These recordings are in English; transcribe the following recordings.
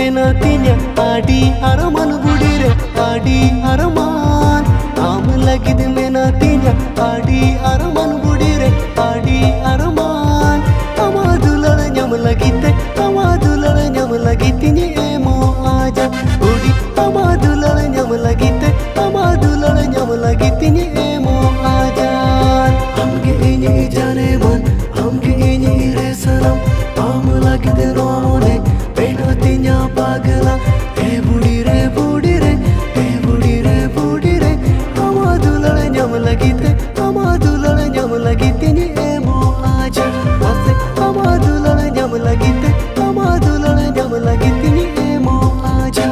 menatinya adi haraman budire adi haraman am lagid menatinya adi haraman budire adi haraman amadulal nyam lagite emo aja udi amadulal nyam lagite emo aja amge ini jane man amge ini resanam am lagid rone menatinya pagala e budire amadulal nyam lagite emo aja ase amadulal nyam lagite emo aja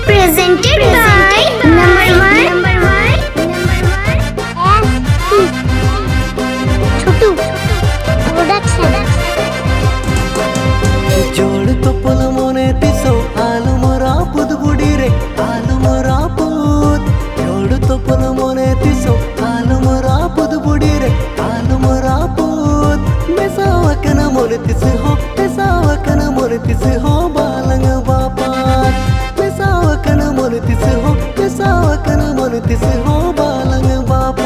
Presented by number one Chotu Production. जोड़ तो पल मोने तिसो आलू मोरा पुद बुडीरे आलू मोरा पुद जोड़ तो पल मोने तिसो आलू मोरा पुद बुडीरे आलू मोरा पुद मेसावकन मोने तिस हो बालंग बापा मेसावकन मोने तिस हो बालंग बापा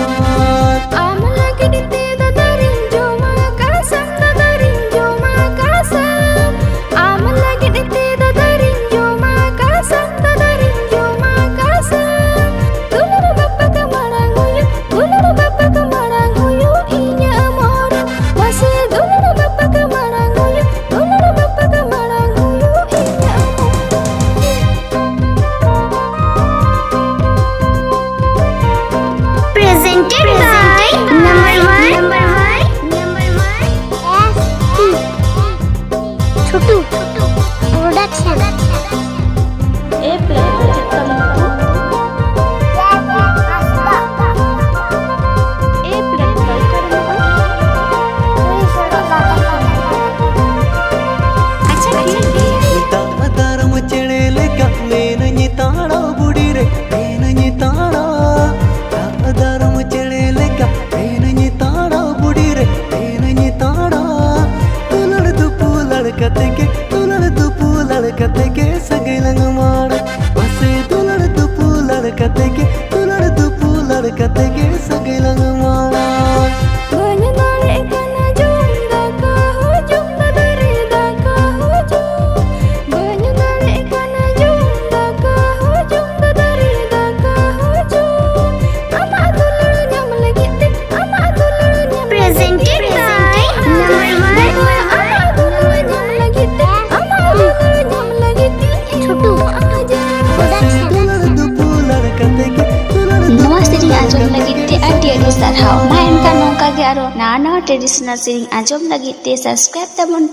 Presented by number one Chotu Production. ಕತೆಗೆ ಸಗಲಂಗ ಮಾಡ ಬಸೆ ತುಲಡ್ದು ಪೂಲಡ ಕತೆಗೆ ಸಗಲಂಗ ಮಾಡ Presented by नवा सेरिंग आजम लगी ते आडी सारहाव मायन का नौका गे आरो नाना ट्रेडिशनल सेरिंग आजम लगी ते सब्सक्राइब तबन